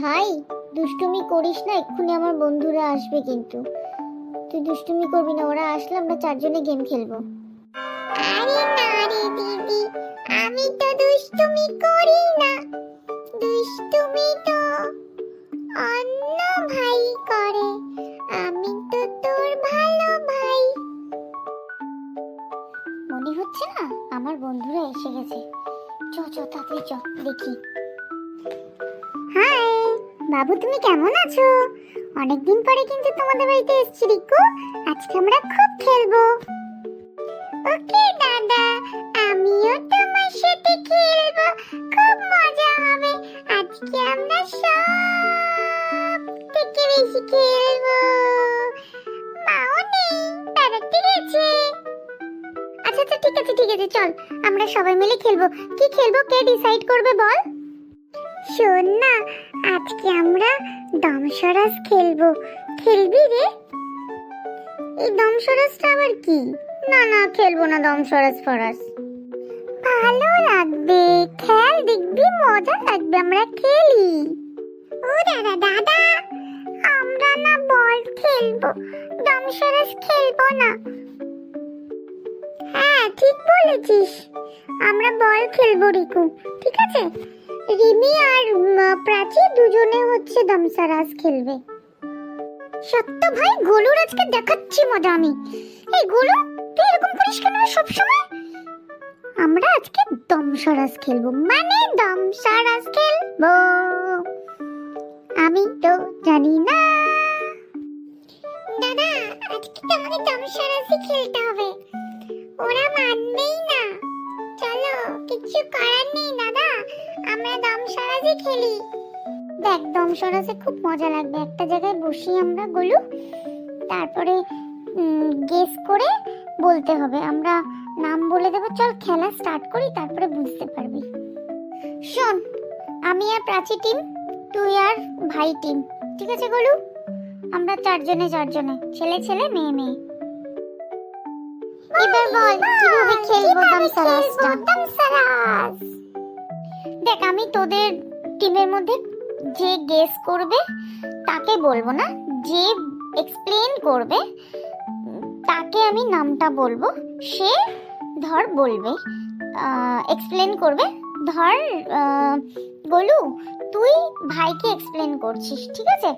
ভাই দুষ্টুমি করিস না, এক্ষুনি আমার বন্ধুরা আসবে কিন্তু। তুই দুষ্টুমি করবি না, ওরা আসলে আমরা চারজনে গেম খেলবো। আরে না রে দিদি, আমি তো দুষ্টুমি করি না। দুষ্টুমি তো অন্য ভাই করে, আমি তো তোর ভালো ভাই। মনে হচ্ছে না আমার বন্ধুরা এসে গেছে। চ চ তাড়াতাড়ি চ দেখি। হাই বাবু, তুমি কেমন আছো? অনেকদিন পরে কিন্তু তোমাদের বাড়িতে এসেছি রিকু। আজকে আমরা খুব খেলবো। ওকে দাদা, আমিও তোমার সাথে খেলবো, খুব মজা হবে। আজকে আমরা সব থেকে বেশি খেলবো। মাও নেই, বেড়াতে গেছে। আচ্ছা আচ্ছা, ঠিক আছে ঠিক আছে, চল আমরা সবাই মিলে খেলবো। কি খেলবো কে ডিসাইড করবে বল? শোন না, আজকে আমরা দমসরাজ খেলবো। খেলবি রে? এই দমসরাজটা আবার কি? না না, খেলবো না দমসরাজ ফরাজ। ভালো লাগবে, খেল দেখবি, মজা লাগবে, আমরা খেলি। ও দাদা দাদা, আমরা না বল খেলবো, দমসরাজ খেলবো না। হ্যাঁ ঠিক বলেছিস, আমরা বল খেলবো রিকু। ঠিক আছে, রিমি আর প্রাচী দুজনে হচ্ছে দমসরাজ খেলবে। সত্য ভাই, গোলুর আজকে দেখাচ্ছি মজা আমি। এই গোলু, তুই এরকম করিস কেন সব সময়? আমরা আজকে দমসরাজ খেলবো, মানে দমসরাজ খেলবো। আমি তো জানি না দাদা, আজকে তো আমাদের দমসরাজই খেলতে হবে। ওরা মানবেই না। চলো, কিছু করার নেই দাদা, আমরা দমসরাজই খেলি। দেখ, দমসরাজে খুব মজা লাগবে। একটা জায়গায় বসি আমরা গোলু, তারপরে গেস করে বলতে হবে। আমরা নাম বলে দেবো। চল খেলা স্টার্ট করি, তারপরে বুঝতে পারবি। শোন, আমি আর প্রাচী টিম, তুই আর ভাই টিম। ঠিক আছে গোলু? আমরা চারজনে, ছেলে ছেলে মেয়ে মেয়ে। এবার বল কিভাবে খেলবো দমসরাজটা? দেখ, আমি তোদের টিমের মধ্যে যে গেস করবে তাকে বলবো না, যে এক্সপ্লেন করবে তাকে আমি নামটা বলবো। সে ধর বলবে, এক্সপ্লেন করবে। ধর গোলু, তুই ভাইকে এক্সপ্লেন করছিস, ঠিক আছে?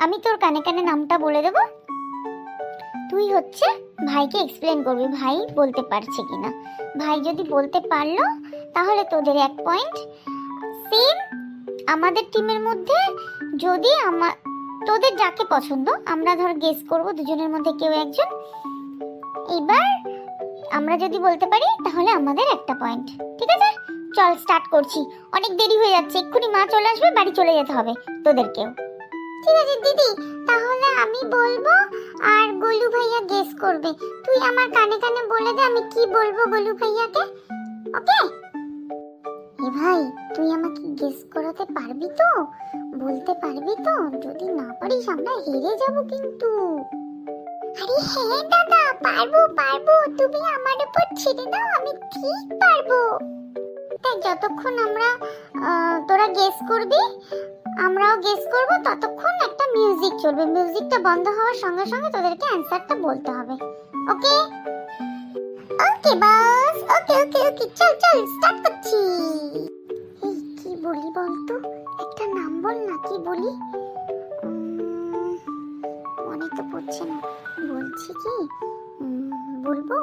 আমি তোর কানে কানে নামটা বলে দেব, তুই হচ্ছে ভাইকে এক্সপ্লেন করবি ভাই বলতে পারছে কিনা। ভাই যদি বলতে পারলো তাহলে তোদের 1 পয়েন্ট। সেম আমাদের টিমের মধ্যে যদি তোদের যাকে পছন্দ, আমরা ধর গেস করব দুজনের মধ্যে কেউ একজন। এবার আমরা যদি বলতে পারি তাহলে আমাদের 1টা পয়েন্ট। ঠিক আছে, চল স্টার্ট করছি। অনেক দেরি হয়ে যাচ্ছে, এক্ষুনি মা চলে আসবে, বাড়ি চলে যেতে হবে তোদেরকেও। ঠিক আছে দিদি, তাহলে আমি বলবো আর গোলু ভাইয়া গেস করবে। তুই আমার কানে কানে বলে দে আমি কি বলবো গোলু ভাইয়াকে। ওকে? এ ভাই, তুই আমাকে গেস করাতে পারবি তো? বলতে পারবি তো? যদি না পারিস আমরা হেরে যাব কিন্তু। আরে হ্যাঁ দাদা, পারবো, তুমি আমার উপর ছেড়ে দাও, আমি ঠিক পারবো। তাই যতক্ষণ আমরা তোরা গেস করবি, আমরাও গেস করব, ততক্ষণ একটা মিউজিক চলবে। মিউজিকটা বন্ধ হওয়ার সঙ্গে সঙ্গে তোদেরকে অ্যানসারটা বলতে হবে। ওকে? ওকে বস, ওকে, চল স্টার্ট করছি। এই কি বলি বলতো, একটা নাম বল না, কি বলি? মনে তো পড়ছে না। বলছি কি, বলবো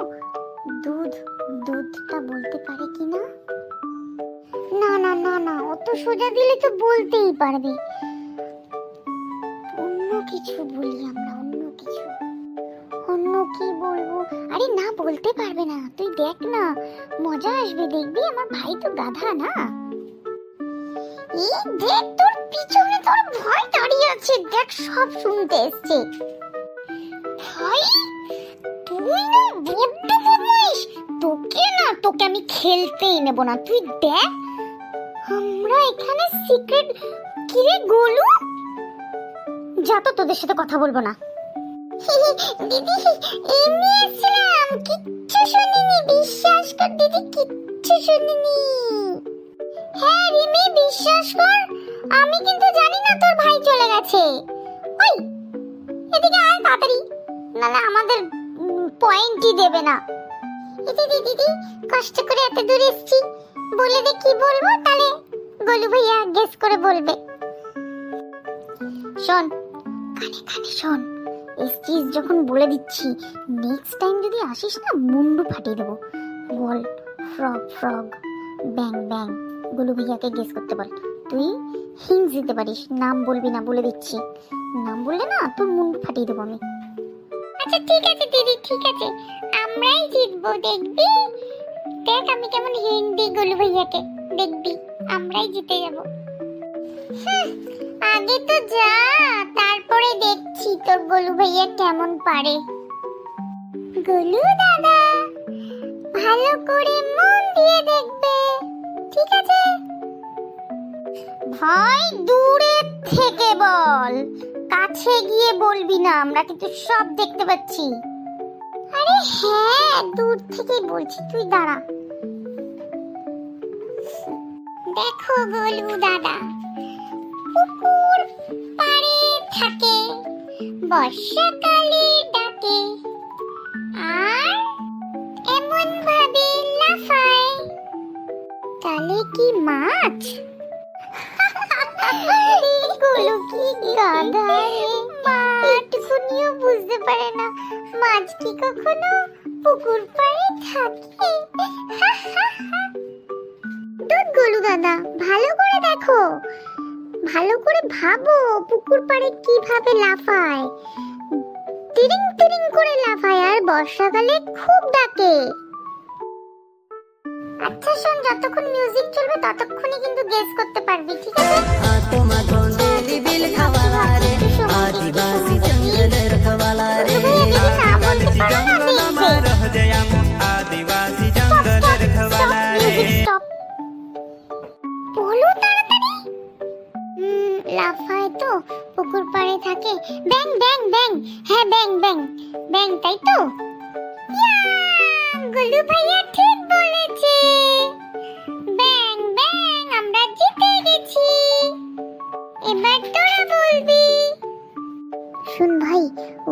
দুধটা বলতে পারে কিনা? না, অত সোজা দিলে তো বলতেই পারবে। অন্য কিছু বলি আমরা, অন্য কি বলবো? আরে না, বলতে পারবে না। তুই দেখ না, মজা আসবে, দেখবি। আমার ভাই তো গাধা না। এই দেখ, তোর পিছনে তোর ভাই দাঁড়িয়ে আছে, দেখ সব শুনতে এসছে। ভাই তুই না বড্ড বদমাইশ, তোকে আমি খেলতেই নেব না। তুই দেখ, আমরা এখানে সিক্রেট। কি রে গোলু, যা তো, তোদের সাথে কথা বলবো না। দিদি এমনি এসেছিলাম, কিচ্ছু শুনিনি, বিশ্বাস কর দিদি, কিচ্ছু শুনিনি। হ্যাঁ রিমি, বিশ্বাস কর, আমি কিন্তু জানি না তোর ভাই চলে গেছে। ওই এদিকে আয় তাড়াতাড়ি, নালে আমাদের পয়েন্টই দেবে না। দিদি দিদি কষ্ট করে এত দূর এসেছি, বলে দে কি বলবো, তাহলে গোলু ভাইয়া গেস করে বলবে। শোন, কানে কানে শোন, এসছিস যখন বলে দিচ্ছি, নেক্সট টাইম যদি আসিস না মুন্ডু ফাটিয়ে দেবো। বল ফ্রগ ফ্রগ, ব্যাং ব্যাং। গোলু ভাইয়াকে গেস করতে বল। তুই হিংস দিতে পারিস, নাম বলবি না, বলে দিচ্ছি। নাম বললে না তোর মুন্ডু ফাটিয়ে দেবো আমি। আচ্ছা ঠিক আছে দিদি, ঠিক আছে, আমরাই জিতবো, দেখবি। দেখ আমি কেমন হিন্ট দিই গোলু ভাইয়াকে, দেখবি আমরাই জিতে যাবো। আগে তো যা, তারপরে দেখছি তোর গোলু ভাইয়া কেমন পারে। গোলু দাদা ভালো করে মন দিয়ে দেখবে, ঠিক আছে? ভাই দূরে থেকে বল, কাছে গিয়ে বলবি না, আমরা কিন্তু সব দেখতে পাচ্ছি। আরে হ্যাঁ দূর থেকে বলছি, তুই দাঁড়া। দেখো গোলু দাদা, পুকুর পাড়ে থাকে, বর্ষাকালে ডাকে, আর এমন ভাবে লাফায়, তাহলে কি মাছ? গোলু কি গাধা রে, একটুকুনিও বুঝতে পারে না মাছ কি কখনো পুকুর পাড়ে থাকে। দুধ গোলু দাদা, ভালো করে দেখো, ভালো করে ভাবো, পুকুর পাড়ে কিভাবে লাফায়, তিরিং তিরিং করে লাফায়, আর বর্ষাকালে খুব ডাকে। আচ্ছা শোন, যতক্ষণ মিউজিক চলবে ততক্ষণই কিন্তু গেস করতে পারবি, ঠিক আছে? বলো তাড়াতাড়ি। লাফায় তো, পুকুর পাড়ে থাকে, ব্যাং ব্যাং ব্যাং, হ্যাঁ ব্যাং ব্যাং ব্যাং, তাই তো? গোলু ভাইয়া ঠিক বলেছে, ব্যাং ব্যাং, আমরা জিতে গেছি। এবার তোরা বলবি। শুন ভাই,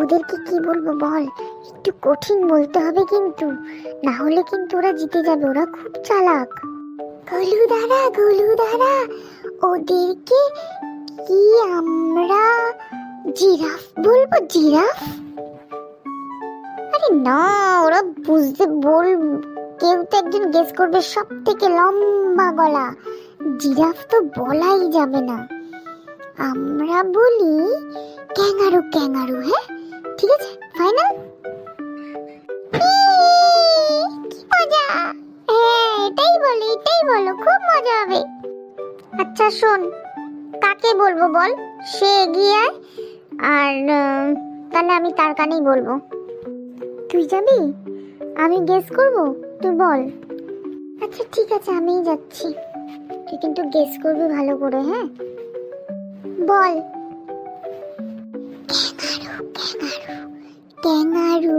ওদেরকে কি বলবো বল, একটু কঠিন বলতে হবে কিন্তু, না হলে কিন্তু ওরা জিতে যাবে, ওরা খুব চালাক। গোলু দাদা, ওদেরকে কি আমরা জিরাফ বলবো? জিরাফ? আরে না, ওরা বুঝতে বল, কেউ তো একজন গেস করবে সব থেকে লম্বা গলা, জিরাফ তো বলাই যাবে না, আমরা বলি ক্যাঙ্গারু ক্যাঙ্গারু। হ্যাঁ ঠিক আছে, ফাইনাল। কি মজা, হ্যাঁ এটাই বলো, খুব মজা হবে। আচ্ছা শোন, কাকে বলবো বল, সে এগিয়ে আয়, আর তাহলে আমি তার কানেই বলবো। তুই যাবি? আমি গেস করব, তুই বল। আচ্ছা ঠিক আছে, আমিই যাচ্ছি, তুই কিন্তু গেস করবি ভালো করে। হ্যাঁ বল। ক্যাঙ্গারু।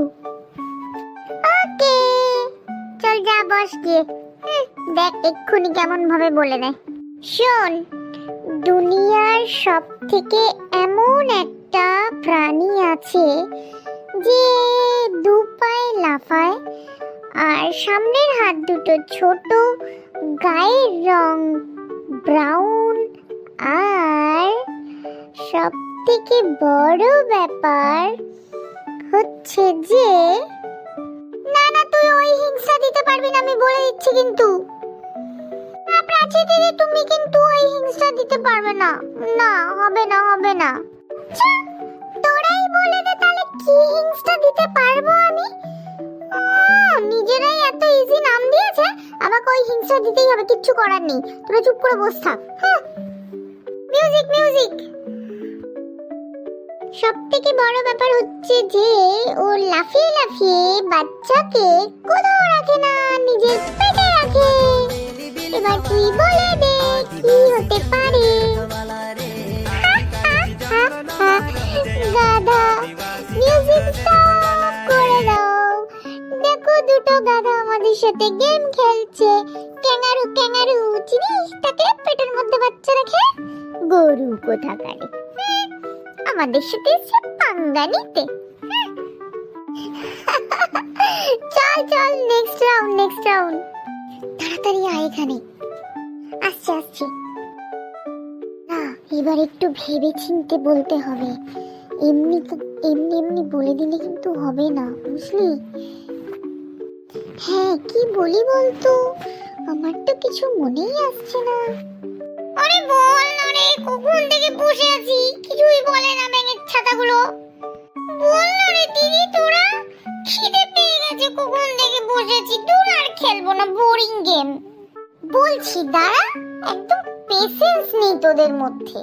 ওকে চল যা বস গিয়ে, দেখ এক্ষুনি কেমন ভাবে বলে দেয়। শোন, দুনিয়ার সব থেকে এমন একটা প্রাণী আছে যে দু পায়ে লাফায়, আর সামনের হাত দুটো ছোট, গায়ের রং ব্রাউন, আর সব থেকে বড় ব্যাপার হচ্ছে যে, না না তুই ওই হিংসা দিতে পারবি না, আমি বলে দিচ্ছি কিন্তু। না প্রাচী দিদি, তুমি কিন্তু ওই হিংসা দিতে পারবে না, না হবে না। তোরাই বলে দে তাহলে কি হিংসা দিতে পারবো আমি। নিজেরাই এত ইজি নাম দিয়েছে, আমাকে ওই হিংসা দিতেই হবে, কিচ্ছু করার নেই, তোরা চুপ করে বস থাক। মিউজিক। সব থেকে বড় ব্যাপার হচ্ছে যে ও লাফিয়ে লাফিয়ে বাচ্চাকে কোথাও রাখে না, নিজের পেটে রাখে। এবার তুই বলে দে কি হতে পারে। গাধা, মিউজিক স্টপ করে দাও। দেখো দুটো গাধা আমাদের সাথে গেম খেলছে। ক্যাঙ্গারু চিনিস তাকে, পেটের মধ্যে বাচ্চা রাখে। গরু কোথাকারে, আমাদের সাথে এসে পাঙ্গা নিতে। চল চল, নেক্সট রাউন্ড, নেক্সট রাউন্ড। তাড়াতাড়ি আয় এখানে। আসছে আসছে। না, এবার একটু ভেবে চিন্তে বলতে হবে। এমনি এমনি এমনি বলে দিলে কিন্তু হবে না, বুঝলি? হ্যাঁ, কি বলি বলতো, আমার তো কিছু মনেই আসছে না। আরে বল না রে, কখন থেকে বসে আছি, কিছুই বলে না ব্যাঙের ছাতাগুলো। বল না রে দিদি, তোরা খিদে পেয়ে গেছে, কখন থেকে বসেছি, দূর আর খেলবো না, বোরিং গেম। বলছি দাঁড়া, একদম পেশেন্স নেই তোদের মধ্যে।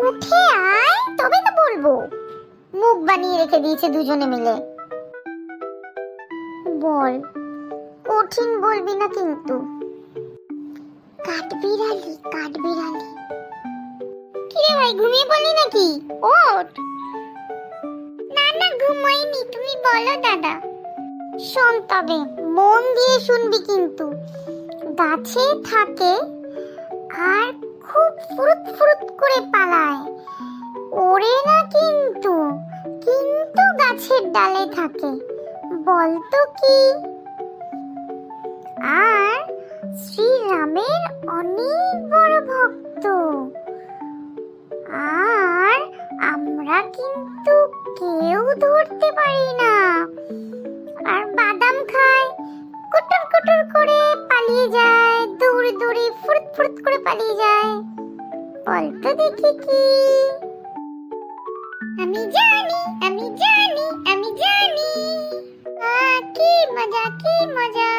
উঠে আয়, তবে না বলবো। মুখ বানিয়ে রেখে দিয়েছে দুজনে মিলে। বল, কঠিন বলবি না কিন্তু। কাঠবিড়ালি, কাঠবিড়ালি। কিরে ভাই, ঘুমিয়ে পড়লি নাকি? ওঠ। না না, ঘুমাইনি, তুমি বলো দাদা। শোন তবে, মন দিয়ে শুনবি কিন্তু। গাছে থাকে আর খুব ফুরুত ফুরুত করে পালায়, ওড়ে না কিন্তু, কিন্তু গাছের ডালে থাকে। বল তো কি? আর শ্রীরামের অনেক বড় ভক্ত। আর আমরা কিন্তু কেউ ধরতে পারি না। আর বাদাম খায়, কুটুর কুটুর করে পালিয়ে যায়, দৌড়ে দৌড়ে ফুরুত ফুরুত করে পালিয়ে যায়। বল তো দেখি কি? আমি জানি, আমি জানি, আমি জানি। কি মজা, কি মজা।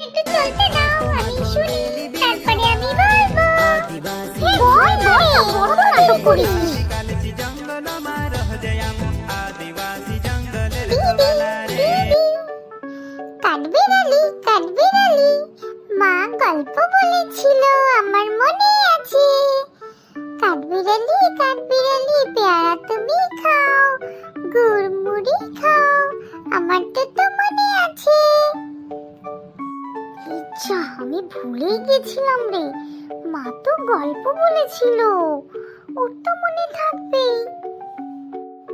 একটু চলতে দাও, আমি শুনি, তারপরে আমি বলবো। বল বল, বড় নাটক করিস। দিদি, দিদি, কাঠবিড়ালি, কাঠবিড়ালি, মা গল্প বলেছিল, আমার মনে আছে। কাঠবিড়ালি, কাঠবিড়ালি, পেয়ারা তুমি খাও, গুড়মুড়ি খাও, আমার তো মনে আছে। ইচ্ছা, আমি ভুলেই গেছিলাম রে, মা তো গল্প বলেছিল, ওর তো মনে থাকবেই।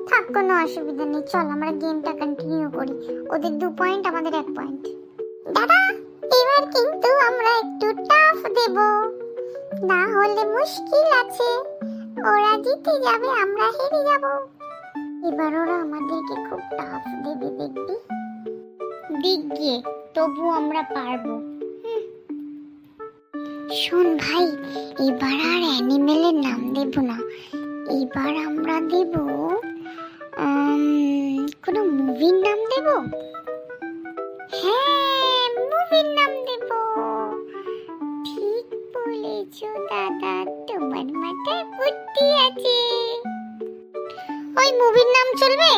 থাক, কোনো অসুবিধা নেই, চল আমরা গেমটা কন্টিনিউ করি। ওদের 2 পয়েন্ট, আমাদের 1 পয়েন্ট। দাদা, এবার কিন্তু আমরা একটু টাফ দেব, না হলে মুশকিল আছে। ওরা জিতে যাবে, আমরা হেরে যাব। এবার ওরা আমাদেরকে খুব টাফ দেবে, দেখবি। দিক গিয়ে, তবু আমরা পারবো। শোন ভাই, এবার আর অ্যানিমেলের নাম দেব না, এবার আমরা দেব কোনো মুভির নাম দেব। হ্যাঁ, মুভির নাম দেব। ঠিক বলেছো দাদা, তোমার মাথায় বুদ্ধি আছে। ওই মুভির নাম চলবে?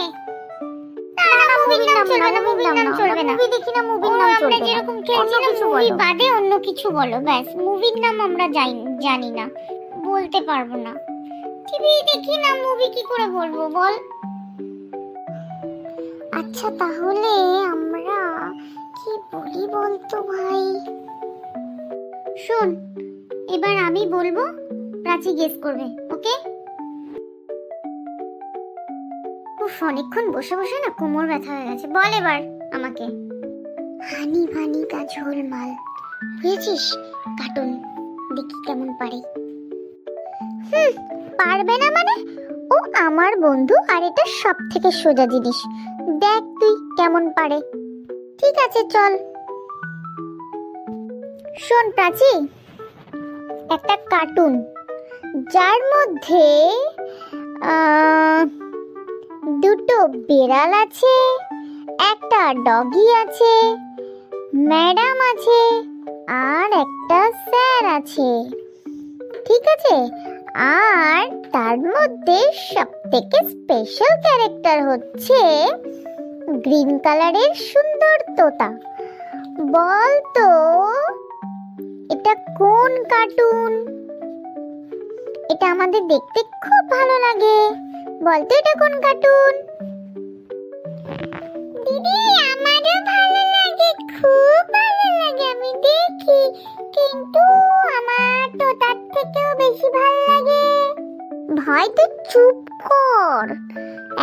না না, মুভির নাম চলবে না, মুভির নাম চলবে না। মুভি দেখি না, মুভির নাম চলবে না। আমরা যেরকম খেলছিলাম, মুভি বাদে অন্য কিছু বলো, ব্যাস। মুভির নাম আমরা জানি না, বলতে পারবো না। টিভি দেখি না, মুভি কি করে বলবো বল? আচ্ছা, তাহলে আমরা কি বলি বলতো ভাই? শোন, এবার আমি বলবো, প্রাচী গেস করবে, ওকে? উফ, অনেকক্ষণ বসে বসে না কোমর ব্যথা হয়ে গেছে। বল এবার আমাকে। হানি ভানি কা ঝোলমাল, বুঝেছিস? কার্টুন, দেখি কেমন পারে। পারবে না মানে? ও আমার বন্ধু, আর এটা সব থেকে সোজা জিনিস। দেখ তুই কেমন পারে। ঠিক আছে, চল। শোন প্রাচী, একটা কার্টুন যার মধ্যে দুটো বিড়াল আছে, একটা ডগি আছে, ম্যাডাম আছে, আর একটা স্যার আছে, ঠিক আছে? আর তার মধ্যে সবথেকে স্পেশাল ক্যারেক্টার হচ্ছে গ্রিন কালারের সুন্দর তোতা। বল তো এটা কোন কার্টুন? এটা আমাদের দেখতে খুব ভালো লাগে। বল তো এটা কোন কার্টুন? দিদি, আমারও ভালো লাগে, খুব ভালো লাগে, আমি দেখি, কিন্তু আমার তো তার থেকেও বেশি ভালো লাগে। ভাই তুই চুপ কর,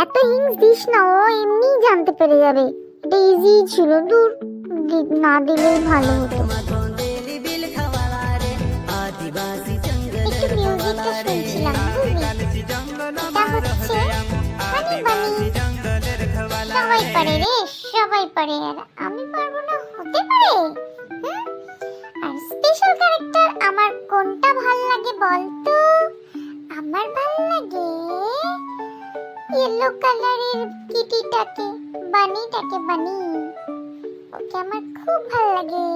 এত হিংস দিস না, ও এমনি জানতে পেরে যাবে। এটা ইজি ছিল, দূর না দিলেই ভালো হতো। একটু মিউজিকটা শুনছিলাম, বুঝলি? এটা হচ্ছে হানি বানি। সবাই পারে রে, সবাই পারে, আর আমি পারবো না হতে পারে? হুম? আর স্পেশাল ক্যারেক্টার আমার কোনটা ভাল লাগে বলতো? আমার ভাল লাগে ইয়েলো কালারের কিটিটাকে, বানিটাকে, বানি। ওকে আমার খুব ভাল লাগে।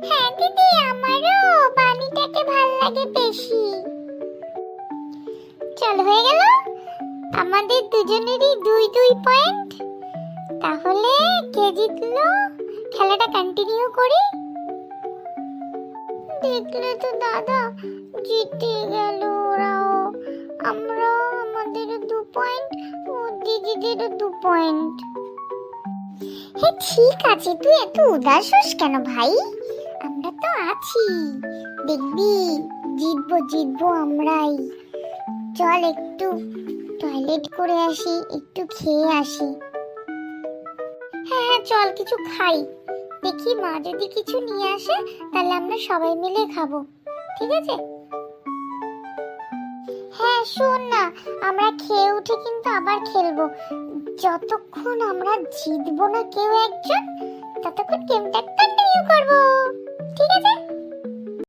হ্যাঁ দিদি, আমারও বানিটাকে ভাল লাগে বেশি। চল, হয়ে গেল আমাদের দুজনেরই 2-2 পয়েন্ট। তাহলে কে জিতলো খেলাটা কন্টিনিউ করি। দেখলে তো দাদা, জিতে গেল ওরাও, আমরাও, আমাদেরও 2 পয়েন্ট, ও দিদিদেরও 2 পয়েন্ট। হ্যাঁ ঠিক আছে, তুই এত উদাস হোস কেন ভাই? আমরা তো আছি, দেখবি জিতবো জিতবো আমরাই। চল একটু টয়লেট করে আসি, একটু খেয়ে আসি। হ্যাঁ হ্যাঁ চল, কিছু খাই। দেখি মা যদি কিছু নিয়ে আসে তাহলে আমরা সবাই মিলে খাবো, ঠিক আছে? হ্যাঁ শোন না, আমরা খেয়ে উঠে কিন্তু আবার খেলবো। যতক্ষণ আমরা জিতবো না কেউ একজন, ততক্ষণ গেমটা কন্টিনিউ করবো, ঠিক আছে?